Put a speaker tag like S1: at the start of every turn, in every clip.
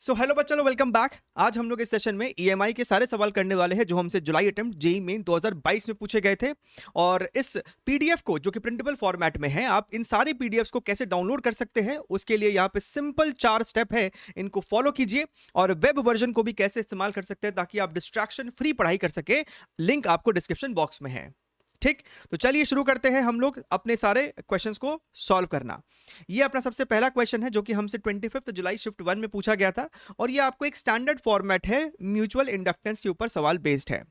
S1: So hello बच्चों, welcome back. आज हम लोग इस सेशन में ईएमआई के सारे सवाल करने वाले हैं जो हमसे जुलाई अटेम्प्ट जेईई मेन 2022 में पूछे गए थे। और इस पीडीएफ को जो कि प्रिंटेबल फॉर्मेट में है, आप इन सारे पीडीएफ्स को कैसे डाउनलोड कर सकते हैं उसके लिए यहाँ पे सिंपल 4 स्टेप है, इनको फॉलो कीजिए। और वेब वर्जन को भी कैसे इस्तेमाल कर सकते हैं ताकि आप डिस्ट्रैक्शन फ्री पढ़ाई कर सके, लिंक आपको डिस्क्रिप्शन बॉक्स में है। ठीक, तो चलिए शुरू करते हैं हम लोग अपने सारे क्वेश्चंस को सॉल्व करना। ये अपना सबसे पहला क्वेश्चन है जो कि हमसे 25 जुलाई शिफ्ट 1 में पूछा गया था, और ये आपको एक स्टैंडर्ड फॉर्मेट है, म्यूचुअल इंडक्टेंस के ऊपर सवाल बेस्ड है।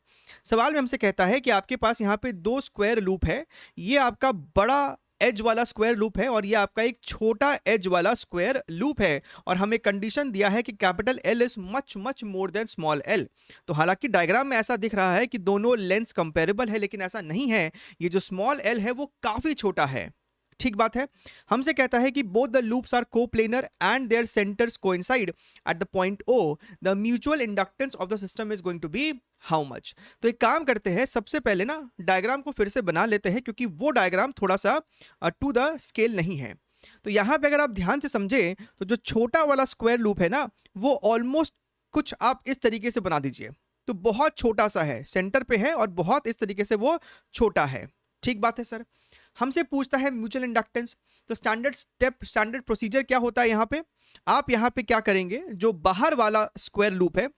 S1: सवाल में हमसे कहता है कि आपके पास यहाँ पे 2 स्क्वायर लूप है, ये आपका बड़ा एज वाला स्क्वायर लूप है और ये आपका एक छोटा एज वाला स्क्वायर लूप है, और हमें कंडीशन दिया है कि capital L is much much more than small L. तो हालांकि डायग्राम में ऐसा दिख रहा है कि दोनों लेंथ कंपेरेबल है, लेकिन ऐसा नहीं है। ये जो स्मॉल एल है वो काफी छोटा है। ठीक बात है। हमसे कहता है कि both the loops are coplanar and their centres coincide at the point O, the mutual inductance of the system is going to be how much. तो एक काम करते हैं, सबसे पहले ना डायग्राम को फिर से बना लेते हैं, क्योंकि वो डायग्राम थोड़ा सा टू द स्केल नहीं है। तो यहां पे अगर आप ध्यान से समझे तो जो छोटा वाला स्क्वायर लूप है ना, वो ऑलमोस्ट कुछ आप इस तरीके से बना दीजिए। तो बहुत छोटा सा है, सेंटर पे है और बहुत इस तरीके से वो छोटा है। ठीक बात है सर। हमसे पूछता है म्यूचुअल इंडक्टेंस। तो स्टैंडर्ड प्रोसीजर क्या होता है यहाँ पे, आप यहाँ पे क्या करेंगे, जो बाहर वाला स्क्वायर लूप है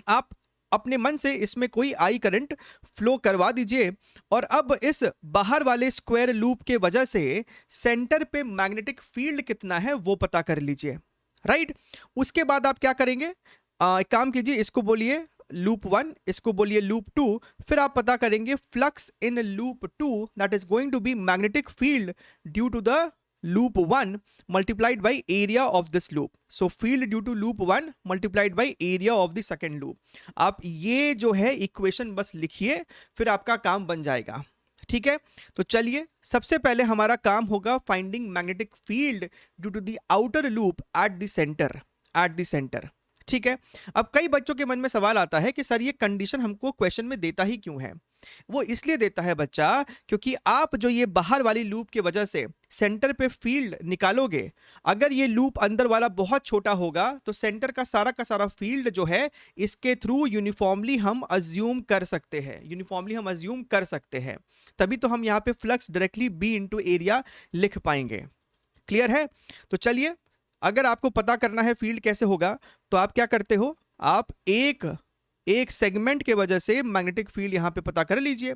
S1: आप अपने मन से इसमें कोई आई करंट फ्लो करवा दीजिए, और अब इस बाहर वाले स्क्वायर लूप के वजह से सेंटर पे मैग्नेटिक फील्ड कितना है वो पता कर लीजिए। राइट, उसके बाद आप क्या करेंगे, एक काम कीजिए, इसको बोलिए लूप 1, इसको बोलिए लूप 2, फिर आप पता करेंगे flux in loop 2 that is going to be magnetic field due to the loop 1 multiplied by area of this loop. So field due to loop 1 multiplied by area of the second loop. आप ये जो है equation बस लिखिए, फिर आपका काम बन जाएगा। ठीक है, तो चलिए सबसे पहले हमारा काम होगा finding magnetic field due to the outer loop at the centre. ठीक है, अब कई बच्चों के मन में सवाल आता है कि सर ये कंडीशन हमको क्वेश्चन में देता ही क्यों है। वो इसलिए देता है बच्चा, क्योंकि आप जो ये बाहर वाली लूप की वजह से सेंटर पे फील्ड निकालोगे, अगर ये लूप अंदर वाला बहुत छोटा होगा तो सेंटर का सारा फील्ड जो है इसके थ्रू यूनिफॉर्मली हम अज्यूम कर सकते हैं। तभी तो हम यहाँ पे flux directly B into area लिख पाएंगे। क्लियर है। तो चलिए, अगर आपको पता करना है फील्ड कैसे होगा, तो आप क्या करते हो, आप एक सेगमेंट के वजह से मैग्नेटिक फील्ड यहां पे पता कर लीजिए।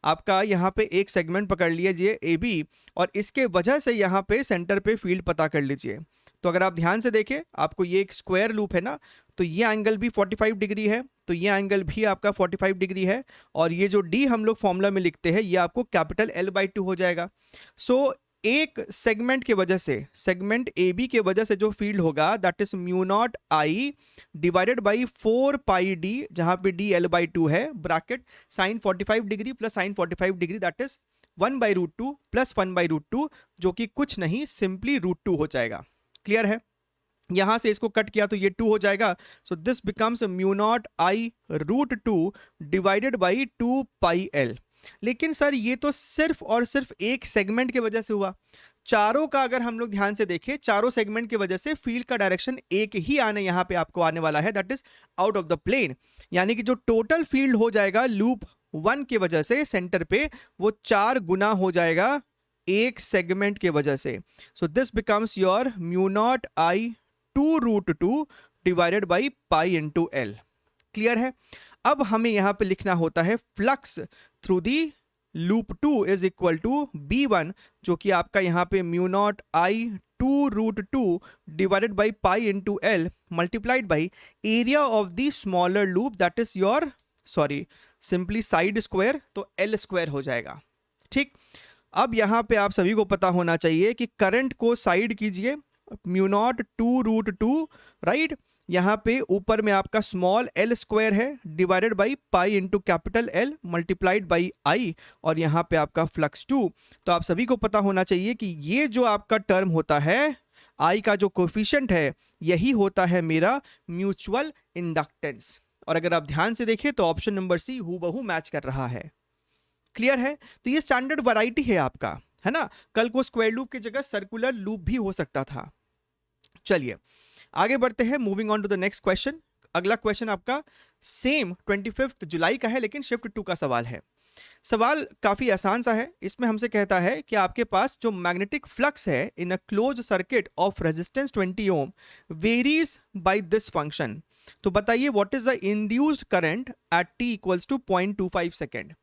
S1: आपका यहां पे एक सेगमेंट पकड़ लीजिए ए बी, और इसके वजह से यहां पे सेंटर पे फील्ड पता कर लीजिए। तो अगर आप ध्यान से देखें, आपको ये एक स्क्वायर लूप है ना, तो ये एंगल भी 45 डिग्री है, तो ये एंगल भी आपका 45 डिग्री है, और ये जो डी हम लोग फॉर्मूला में लिखते हैं ये आपको कैपिटल L/2 हो जाएगा। सो एक सेगमेंट के वजह से, सेगमेंट ए बी के वजह से जो फील्ड होगा that is mu naught I divided by 4 pi D, जहां पे डी L/2 है, bracket sine 45 degree plus sine 45 degree that is 1/√2 plus 1/√2, जो कि कुछ नहीं, सिंपली √2 हो जाएगा। क्लियर है। यहां से इसको कट किया तो ये 2 हो जाएगा। सो this becomes mu naught I √2 divided by 2 pi L. लेकिन सर ये तो सिर्फ और सिर्फ एक सेगमेंट की वजह से हुआ। चारों का अगर हम लोग ध्यान से देखें, चारों सेगमेंट की वजह से फील्ड का डायरेक्शन एक ही यहां पे आपको आने वाला है, that is out of the plane. यानी कि जो टोटल फील्ड हो जाएगा लूप 1 की वजह से सेंटर पे, वो 4 गुना हो जाएगा एक सेगमेंट की वजह से। So this becomes your mu naught I 2√2 divided by pi into L. Clear है। अब हमें यहां पे लिखना होता है flux through the loop 2 is equal to B1, जो कि आपका यहां पे mu naught I 2√2 divided by pi into L multiplied by area of the smaller loop that is your simply side square, तो L स्क्वायर हो जाएगा। ठीक, अब यहां पे आप सभी को पता होना चाहिए कि करंट को साइड कीजिए, म्यू नॉट 2√2, राइट, यहां पे ऊपर में आपका स्मॉल L स्क्वायर है divided by pi into capital L multiplied by I, और यहां पे आपका फ्लक्स 2। तो आप सभी को पता होना चाहिए कि ये जो आपका टर्म होता है, आई का जो कोफिशिएंट है, यही होता है मेरा म्यूचुअल इंडक्टेंस। और अगर आप ध्यान से देखें तो ऑप्शन नंबर सी हूबहू मैच कर रहा है। क्लियर है। तो ये स्टैंडर्ड वैरायटी है आपका, है ना। कल को स्क्वायर लूप की जगह सर्कुलर लूप भी हो सकता था। चलिए आगे बढ़ते हैं, moving on to the next question. अगला क्वेश्चन आपका सेम 25 जुलाई का है, लेकिन शिफ्ट 2 का सवाल है। सवाल काफी आसान सा है। इसमें हमसे कहता है कि आपके पास जो मैग्नेटिक फ्लक्स है in a close circuit of resistance 20 ohm varies by this function. तो बताइए what is the induced current at t equals to 0.25 second.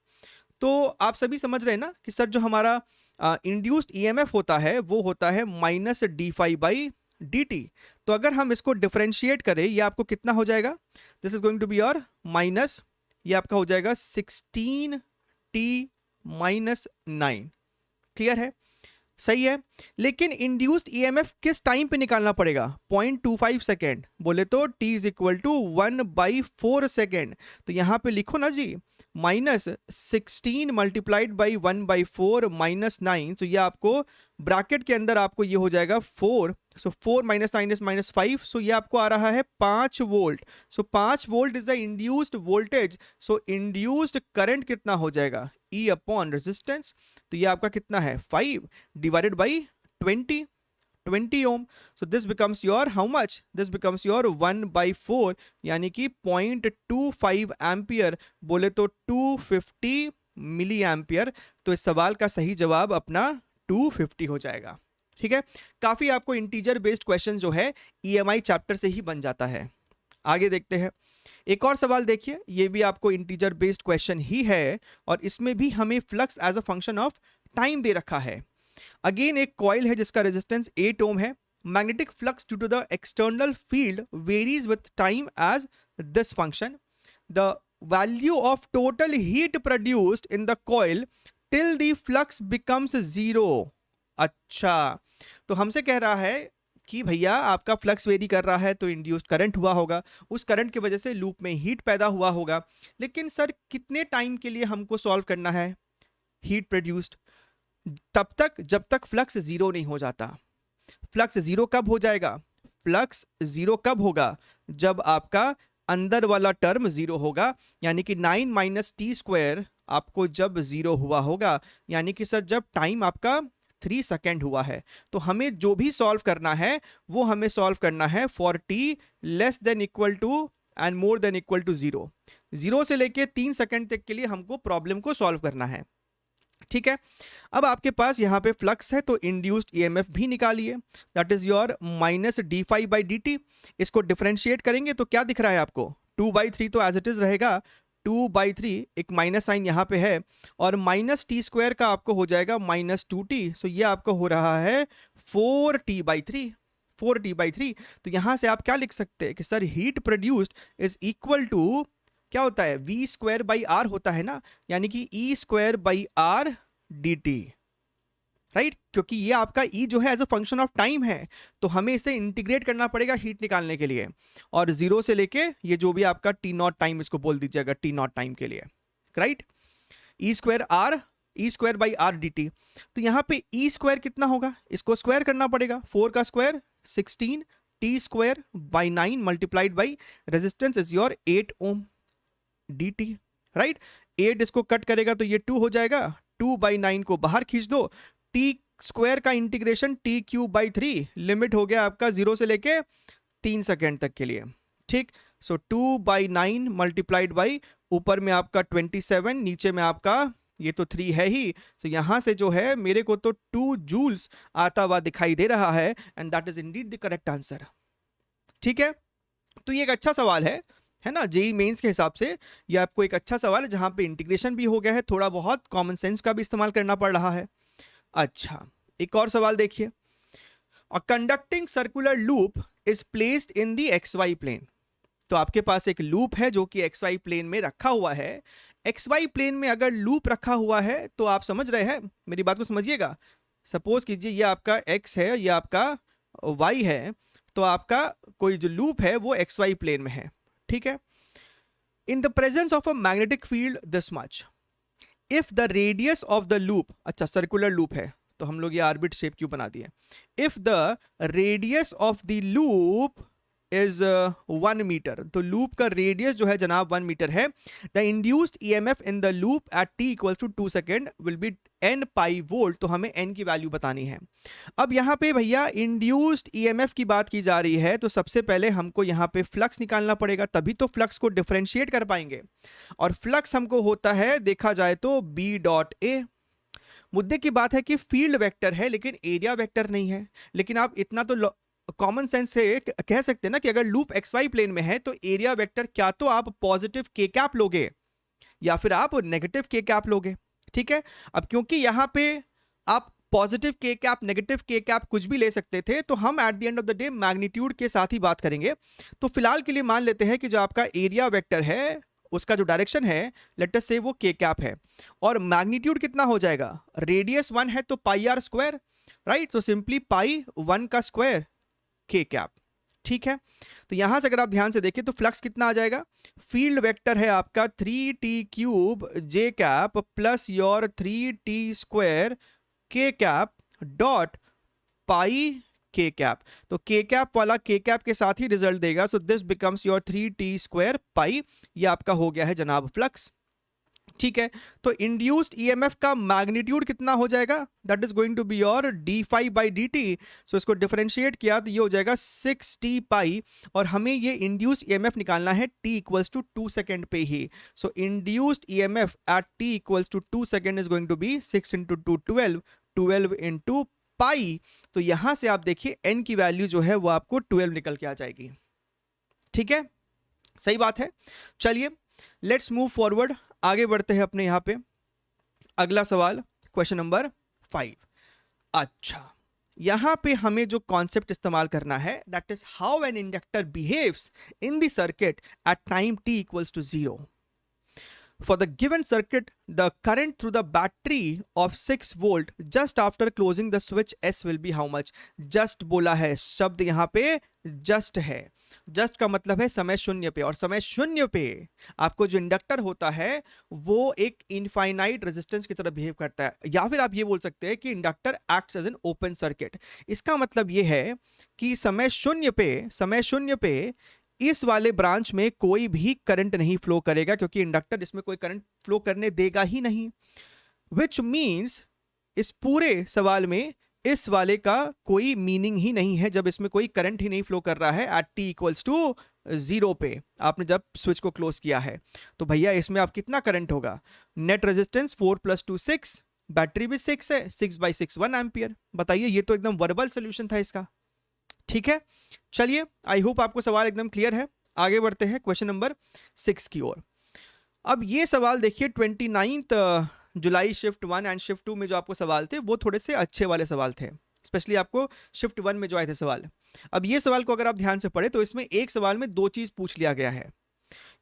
S1: तो आप सभी समझ रहे हैं ना कि सर जो हमारा इंड्यूस्ड ईएमएफ होता है वो होता है minus d phi by d t. तो अगर हम इसको डिफरेंशिएट करें, ये आपको कितना हो जाएगा, this is going to be your minus, ये आपका हो जाएगा 16 टी माइनस 9। क्लियर है, सही है। लेकिन इंड्यूस्ड ईएमएफ किस टाइम पे निकालना पड़ेगा, 0.25 सेकेंड, बोले तो t is equal to 1/4 second. तो यहां पे लिखो ना जी, माइनस 16 मल्टीप्लाइड बाई 1/4 माइनस 9। तो ये आपको ब्रैकेट के अंदर आपको ये हो जाएगा 4। सो 4 माइनस 9 इज माइनस 5। सो ये आपको आ रहा है 5 volt. So 5 volt is the induced voltage. So induced current कितना हो जाएगा, E अपॉन रेजिस्टेंस। तो ये आपका कितना है, 5 divided by 20 ohm. So this becomes your how much, this becomes your 1/4 यानी कि 0.25 एम्पियर, बोले तो 250 मिली एम्पियर। तो इस सवाल का सही जवाब अपना 250 हो जाएगा। ठीक है, काफी आपको इंटीजर बेस्ड क्वेश्चन जो है ईएमआई चैप्टर से ही बन जाता है। आगे देखते हैं, एक और सवाल देखिए, ये भी आपको इंटीजर बेस्ड क्वेश्चन ही है और इसमें भी हमें flux as a function of time दे रखा है। अगेन एक कॉइल है जिसका रेजिस्टेंस 8 ओम है। Magnetic flux due to the external field varies with time as this function. The value of total heat produced in the coil till the flux becomes 0। अच्छा, तो हमसे कह रहा है कि भैया आपका फ्लक्स वेरी कर रहा है तो इंड्यूस्ड करंट हुआ होगा, उस करंट की वजह से लूप में हीट पैदा हुआ होगा। लेकिन सर कितने टाइम के लिए हमको सॉल्व करना है हीट प्रोड्यूस्ड, तब तक जब तक फ्लक्स जीरो नहीं हो जाता। फ्लक्स जीरो कब हो जाएगा, फ्लक्स जीरो कब होगा, जब आपका अंदर वाला टर्म जीरो होगा, यानी कि 9 माइनस टी स्क्वायर आपको जब जीरो हुआ होगा, यानी कि सर जब टाइम आपका 3 सेकेंड हुआ है। तो हमें जो भी सॉल्व करना है वो हमें सॉल्व करना है for t less than equal to and more than equal to 0। 0 से लेके 3 सेकेंड तक के लिए हमको प्रॉब्लम को सॉल्व करना है। ठीक है, अब आपके पास यहाँ पे फ्लक्स है तो इंड्यूस्ड ईएमएफ भी निकालिए, that is your minus d phi by d t. इसको डिफरेंशिएट करेंगे तो क्या दिख रहा है आपको, 2/3 तो एज इट इज रहेगा, 2/3, एक माइनस साइन यहाँ पे है और माइनस टी स्क्वायर का आपको हो जाएगा माइनस 2t। सो ये आपको हो रहा है 4t/3, 4t/3। तो यहाँ से आप क्या लिख सकते हैं कि sir heat produced is equal to क्या होता है, v स्क्वायर बाई आर होता है ना, यानी कि e square by R d t, right. क्योंकि ये आपका e जो है as a function of time है, तो हमें इसे इंटीग्रेट करना पड़ेगा हीट निकालने के लिए। और 0 से लेके ये जो भी आपका t नॉट टाइम, इसको बोल दीजिएगा t नॉट टाइम के लिए, right. e square by R d t. तो यहाँ पे e स्क्वायर कितना होगा, इसको स्क्वायर करना पड़ेगा, 4 का square 16, t square by 9 multiplied by resistance is your 8 ohm d t, right. 8 इसको कट करेगा तो ये 2 हो जाएगा, 2/9 को बाहर खींच दो, टी स्क्वायर का इंटीग्रेशन t³/3, लिमिट हो गया आपका 0 से लेके 3 सेकेंड तक के लिए। ठीक, सो 2/9 मल्टीप्लाइड बाई ऊपर में आपका 27, नीचे में आपका ये तो 3 है ही। सो यहां से जो है मेरे को तो 2 जूल्स आता हुआ दिखाई दे रहा है and that is Indeed the correct answer. ठीक है, तो ये एक अच्छा सवाल है ना, जेई मेंस के हिसाब से ये आपको एक अच्छा सवाल है जहां पे इंटीग्रेशन भी हो गया है, थोड़ा बहुत कॉमन सेंस का भी इस्तेमाल करना पड़ रहा है। अच्छा, एक और सवाल देखिए, a conducting circular loop is placed in the XY plane. तो आपके पास एक लूप है जो कि XY प्लेन में रखा हुआ है। XY प्लेन में अगर लूप रखा हुआ है तो आप समझ रहे हैं, मेरी बात को समझिएगा। सपोज कीजिए ये आपका X है, ये आपका Y है, तो आपका कोई जो लूप है वो XY प्लेन में है। ठीक है, in the presence of a magnetic field this much, if the radius of the loop, अच्छा सर्कुलर लूप है तो हम लोग ये आर्बिट शेप क्यों बना दिए, if the radius of the loop is 1 metre, तो लूप का रेडियस जो है जनाब 1 मीटर है। The induced EMF in the loop at t equals to 2 second will be n pi volt, तो हमें n की वैल्यू बतानी है। अब यहाँ पे भैया इंड्यूस्ड ईएमएफ की बात की जा रही है, तो सबसे पहले हमको यहाँ पे फ्लक्स निकालना पड़ेगा, तभी तो फ्लक्स को डिफरेंशिएट कर पाएंगे। और फ्लक्स हमको होता है देखा जाए तो b डॉट ए। मुद्दे की बात है कि फील्ड वेक्टर है लेकिन एरिया वेक्टर नहीं है। लेकिन आप इतना तो कॉमन सेंस से कह सकते हैं ना कि अगर लूप एक्स वाई प्लेन में है तो एरिया वेक्टर क्या तो आप पॉजिटिव के कैप लोगे या फिर आप नेगेटिव के कैप लोगे। ठीक है, अब क्योंकि यहां पे आप पॉजिटिव के कैप नेगेटिव के कैप कुछ भी ले सकते थे, तो हम at the end of the day magnitude के साथ ही बात करेंगे। तो फिलहाल के लिए मान लेते हैं कि जो आपका एरिया वेक्टर है उसका जो डायरेक्शन है लेट अस से वो के कैप है, और मैग्नीट्यूड कितना हो जाएगा, रेडियस 1 है तो पाई आर स्क्वायर, राइट। तो सिंपली पाई 1 का स्क्वायर के कैप। ठीक है, तो यहां से अगर आप ध्यान से देखें तो फ्लक्स कितना आ जाएगा, फील्ड वेक्टर है आपका 3t cube J cap plus your 3t square के कैप डॉट पाई के कैप। तो के कैप वाला के कैप के साथ ही रिजल्ट देगा, सो this becomes your 3t square pi, ये आपका हो गया है जनाब फ्लक्स। ठीक है, तो इंड्यूस्ड ईएमएफ का मैग्नीट्यूड कितना हो जाएगा, that is going to be your d5 by dt। So इसको डिफरेंशिएट किया तो ये हो जाएगा 6t पाई, और हमें ये इंड्यूस्ड ईएमएफ निकालना है t इक्वल्स टू 2 सेकेंड पे ही। So induced EMF at t equals to 2 second is going to be 6 into 2 12, 12 into pi. तो यहां से आप देखिए n की वैल्यू जो है वो आपको 12 निकल के आ जाएगी। ठीक है, सही बात है। चलिए लेट्स मूव फॉरवर्ड, आगे बढ़ते हैं अपने यहां पे। अगला सवाल क्वेश्चन नंबर 5। अच्छा, यहां पे हमें जो कॉन्सेप्ट इस्तेमाल करना है that is how an inductor behaves in the circuit at time t equals to 0। For the given circuit, the current through the battery of 6 volt just after closing the switch S will be how much? Just बोला है, शब्द यहाँ पे just है। just का मतलब है समय शून्य पे, और समय शून्य पे आपको जो इंडक्टर होता है वो एक इनफाइनाइट रेजिस्टेंस की तरह बिहेव करता है, या फिर आप ये बोल सकते हैं कि inductor acts as an open circuit. इसका मतलब ये है कि समय शून्य पे इस वाले ब्रांच में कोई भी करंट नहीं फ्लो करेगा, क्योंकि इंडक्टर इसमें कोई करंट फ्लो करने देगा ही नहीं। विच मीन्स इस पूरे सवाल में इस वाले का कोई मीनिंग ही नहीं है जब इसमें कोई करंट ही नहीं फ्लो कर रहा है एट t इक्वल्स टू 0 पे, आपने जब स्विच को क्लोज किया है। तो भैया इसमें आप कितना करंट होगा, नेट रेजिस्टेंस 4 + 2 6, बैटरी भी 6 है, 6/6 1 एम्पियर। बताइए, ये तो एकदम वर्बल सोल्यूशन था इसका। ठीक है, चलिए आई होप आपको सवाल एकदम क्लियर है। आगे बढ़ते हैं क्वेश्चन नंबर 6 की ओर। अब ये सवाल देखिए 29 जुलाई शिफ्ट 1 एंड शिफ्ट 2 में जो आपको सवाल थे वो थोड़े से अच्छे वाले सवाल थे, स्पेशली आपको शिफ्ट 1 में जो आए थे सवाल। अब ये सवाल को अगर आप ध्यान से पढ़े तो इसमें एक सवाल में दो चीज पूछ लिया गया है।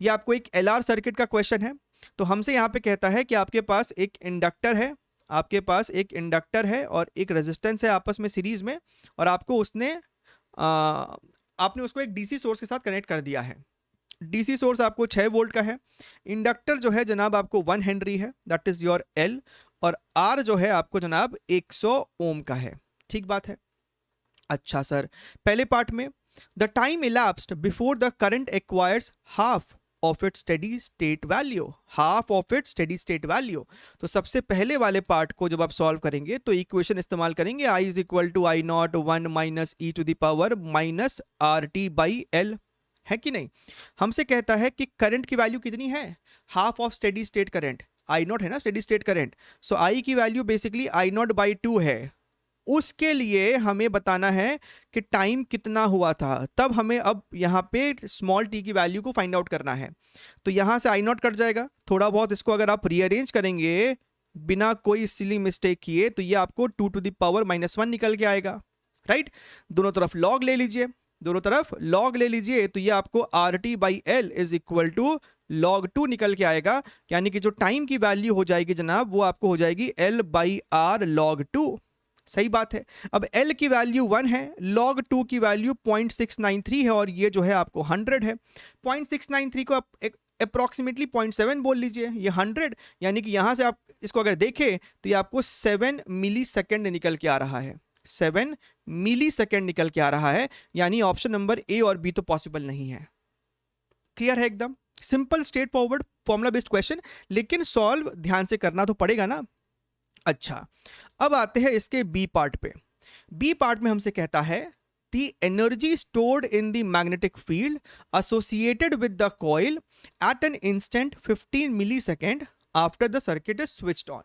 S1: ये आपको एक LR सर्किट का क्वेश्चन है। तो हमसे यहाँ पे कहता है कि आपके पास एक इंडक्टर है और एक रेजिस्टेंस है आपस में सीरीज में, और आपको आपने उसको एक डीसी सोर्स के साथ कनेक्ट कर दिया है। डीसी सोर्स आपको 6 वोल्ट का है, इंडक्टर जो है जनाब आपको 1 हेनरी है, दैट इज योर L, और R जो है आपको जनाब 100 ओम का है। ठीक बात है। अच्छा सर, पहले पार्ट में the time elapsed before the current acquires half of its steady state value. तो सबसे पहले वाले पार्ट को जब आप सॉल्व करेंगे तो इक्वेशन इस्तेमाल करेंगे I is equal to I naught 1 minus e to the power minus RT by L, है कि नहीं। हमसे कहता है कि करंट की वैल्यू कितनी है, half of steady state current, I not है ना steady state current, so I की value basically I not by 2 है। उसके लिए हमें बताना है कि टाइम कितना हुआ था, तब हमें अब यहाँ पे स्मॉल t की वैल्यू को फाइंड आउट करना है। तो यहाँ से I नॉट कट जाएगा, थोड़ा बहुत इसको अगर आप रीअरेंज करेंगे बिना कोई सिली मिस्टेक किए तो ये आपको 2 टू द पावर -1 निकल के आएगा, राइट। दोनों तरफ लॉग ले लीजिए, तो ये आपको RT by L is equal to log 2 निकल के आएगा, यानी कि जो टाइम की वैल्यू हो जाएगी जनाब वो आपको हो जाएगी L बाई R log 2। सही बात है। अब L की वैल्यू 1 है, log 2 की वैल्यू 0.693 है, और ये जो है आपको 100 है। 0.693 को आप एक अप्रॉक्सीमेटली 0.7 बोल लीजिए, ये 100, यानी कि यहाँ से आप इसको अगर देखें तो ये आपको 7 मिली सेकेंड निकल के आ रहा है। 7 मिली सेकेंड निकल के आ रहा है, यानी ऑप्शन नंबर ए और बी तो पॉसिबल नहीं है। क्लियर है एकदम? Simple straight forward formula based question, लेकिन सॉल्व ध्यान से करना तो पड़ेगा ना। अच्छा, अब आते हैं इसके बी पार्ट पे। बी पार्ट में हमसे कहता है the energy stored in the magnetic field associated with the coil at an instant 15 millisecond after the circuit is switched on।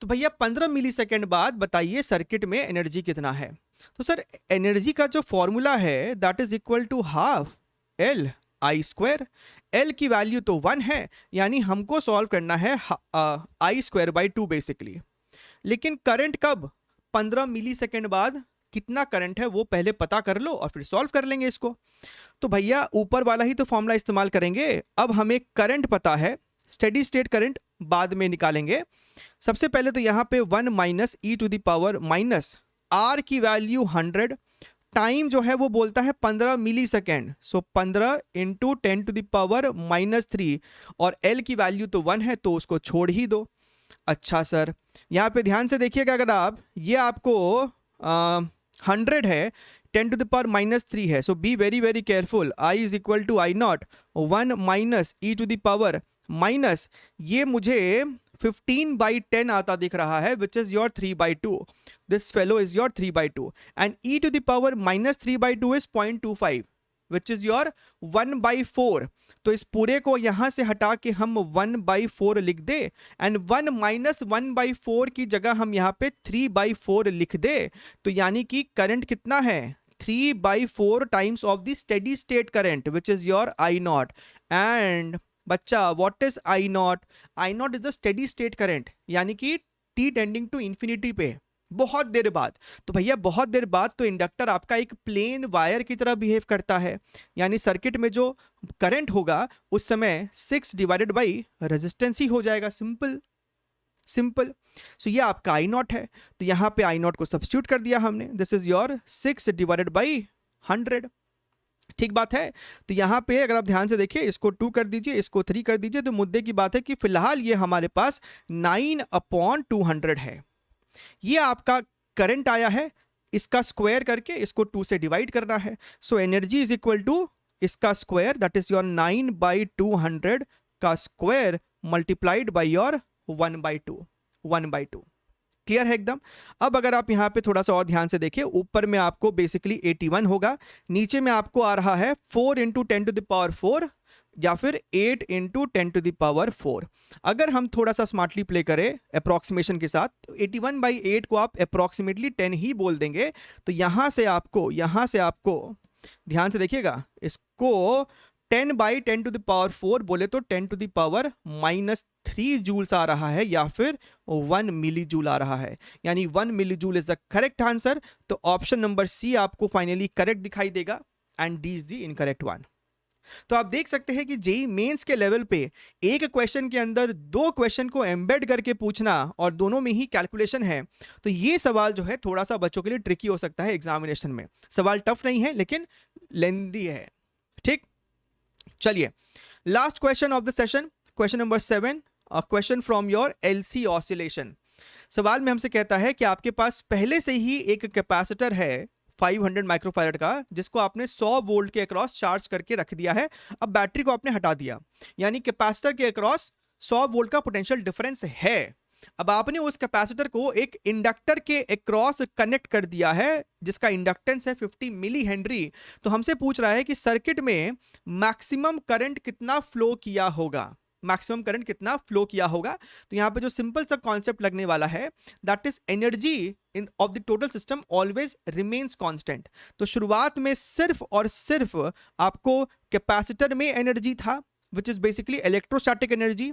S1: तो भैया 15 मिलीसेकेंड बाद बताइए सर्किट में एनर्जी कितना है। तो सर एनर्जी का जो फॉर्मूला है that is equal to half L I square. L की वैल्यू तो 1 है, यानी हमको सॉल्व करना है आई स्क्वायर बाई 2 बेसिकली। लेकिन करंट कब? 15 मिलीसेकेंड बाद कितना करंट है वो पहले पता कर लो और फिर सॉल्व कर लेंगे इसको। तो भैया ऊपर वाला ही तो फॉर्मूला इस्तेमाल करेंगे। अब हमें करंट पता है, स्टेडी स्टेट करंट बाद में निकालेंगे। सबसे पहले तो यहाँ पे 1 minus E to the power minus R की वैल्यू 100, टाइम जो है वो बोलता है 15 millisecond, so 15 into 10 to the power minus 3, और एल की वैल्यू तो 1 है तो उसको छोड़ ही दो। अच्छा सर, यहाँ पे ध्यान से देखिएगा, अगर आप ये आपको 100 है, 10 टू द पावर माइनस 3 है, so be very very careful. I is equal to I not 1 minus E to the power minus, ये मुझे 15/10 आता दिख रहा है, which is your 3/2। This fellow is your 3/2 and E to the power minus 3/2 is 0.25 which is your 1/4। तो इस पूरे को यहां से हटा के हम 1/4 लिख दे, एंड 1 माइनस 1/4 की जगह हम यहाँ पे 3/4 लिख दे। तो यानी कि करंट कितना है? 3/4 times of the steady state current which is your I not. And बच्चा what is I not? I not is the steady state current, यानी कि टी टेंडिंग टू इंफिनिटी पे बहुत देर बाद। तो भैया बहुत देर बाद तो इंडक्टर आपका एक प्लेन वायर की तरह बिहेव करता है, यानी सर्किट में जो करंट होगा उस समय 6 डिवाइडेड बाई रेजिस्टेंस ही हो जाएगा। Simple simple. सो ये आपका आई नॉट है, तो यहाँ पे आई नॉट को सब्स्टिट्यूट कर दिया हमने। This is your 6 divided by 100। ठीक बात है। तो यहाँ पे अगर आप ध्यान से देखिए, इसको 2 कर दीजिए, इसको 3 कर दीजिए, तो मुद्दे की बात है कि फिलहाल ये हमारे पास 9/200 है। ये आपका करंट आया है, इसका स्क्वायर करके इसको 2 से डिवाइड करना है। So energy is equal to इसका स्क्वायर, दैट इज योर 9/200 का square multiplied by your 1/2। Clear है एकदम? अब अगर आप यहाँ पे थोड़ा सा और ध्यान से देखिए, ऊपर में आपको बेसिकली 81 होगा, नीचे में आपको आ रहा है 4 इंटू 10 टू द पावर 4 या फिर 8 इंटू 10 टू द पावर 4। अगर हम थोड़ा सा स्मार्टली प्ले करें अप्रॉक्सीमेशन के साथ, तो 81/8 को आप अप्रॉक्सीमेटली 10 ही बोल देंगे। तो यहाँ से आपको ध्यान से देखिएगा, इसको 10/10 टू द पावर 4 बोले तो 10 टू द पावर -3 जूल्स आ रहा है, या फिर 1 मिली जूल आ रहा है, यानी 1 millijoule is the correct answer. तो ऑप्शन नंबर सी आपको फाइनली करेक्ट दिखाई देगा and D is the incorrect one. तो आप देख सकते हैं कि जेईई मेंस के लेवल पे एक क्वेश्चन के अंदर 2 क्वेश्चन को एम्बेड करके पूछना और दोनों में ही कैलकुलेशन है, तो ये सवाल जो है थोड़ा सा बच्चों के लिए ट्रिकी हो सकता है एग्जामिनेशन में। सवाल टफ नहीं है लेकिन लेंदी है। ठीक, चलिए last question of the session, question number 7, question from your LC oscillation. सवाल में हमसे कहता है कि आपके पास पहले से ही एक कैपेसिटर है 500 माइक्रोफैरड का, जिसको आपने 100 वोल्ट के अक्रॉस चार्ज करके रख दिया है। अब बैटरी को आपने हटा दिया, यानी कैपेसिटर के अक्रॉस 100 वोल्ट का पोटेंशियल डिफरेंस है। अब आपने उस कैपेसिटर को एक इंडक्टर के अक्रॉस कनेक्ट कर दिया है, जिसका इंडक्टेंस है 50 मिली हेनरी। तो हमसे पूछ रहा है कि सर्किट में मैक्सिमम करंट कितना फ्लो किया होगा, मैक्सिमम करंट कितना फ्लो किया होगा। तो यहां पे जो सिंपल सा कॉन्सेप्ट लगने वाला है, that is energy in of the total system always remains constant. तो शुरुआत में सिर्फ और सिर्फ आपको कैपेसिटर में एनर्जी था, which is basically electrostatic energy,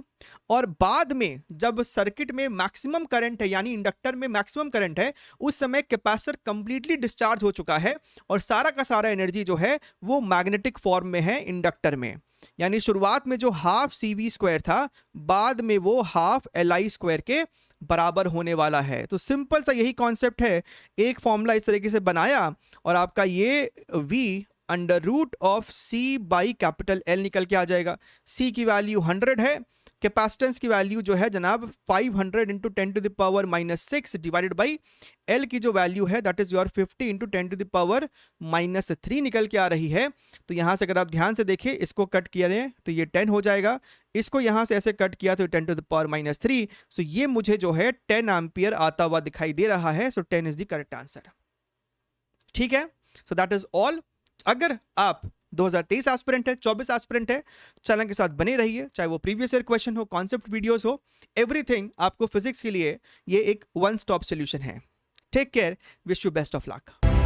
S1: और बाद में जब सर्किट में मैक्सिमम करंट है, यानी इंडक्टर में मैक्सिमम करंट है, उस समय कैपेसिटर कंप्लीटली डिस्चार्ज हो चुका है और सारा का सारा एनर्जी जो है वो मैग्नेटिक फॉर्म में है इंडक्टर में। यानी शुरुआत में जो हाफ CV² था, बाद में वो हाफ LI² के बराबर होने वाला है। तो सिंपल सा यही कॉन्सेप्ट है, एक फॉर्मूला इस तरीके से बनाया और आपका ये V under root of C by capital L निकल के आ जाएगा। C की वैल्यू 100 है, कैपेसिटेंस की वैल्यू जो है जनाब 500 इंटू 10⁻⁻6 डिवाइडेड बाई एल की जो वैल्यू है दैट इज योर 50 इंटू 10⁻⁻3 निकल के आ रही है। तो यहां से अगर आप ध्यान से देखें, इसको कट किया है तो ये 10 हो जाएगा, इसको यहां से ऐसे कट किया तो 10⁻⁻3। सो ये मुझे जो है 10 एम्पियर आता हुआ दिखाई दे रहा है। सो 10 इज द करेक्ट आंसर। ठीक है, सो दैट इज ऑल। अगर आप 2023 एस्पिरेंट है, 24 एस्पिरेंट है, चैनल के साथ बने रहिए, चाहे वो प्रीवियस ईयर क्वेश्चन हो, कॉन्सेप्ट वीडियोस हो, एवरीथिंग आपको फिजिक्स के लिए ये एक वन स्टॉप सॉल्यूशन है। Take care, wish you best of luck.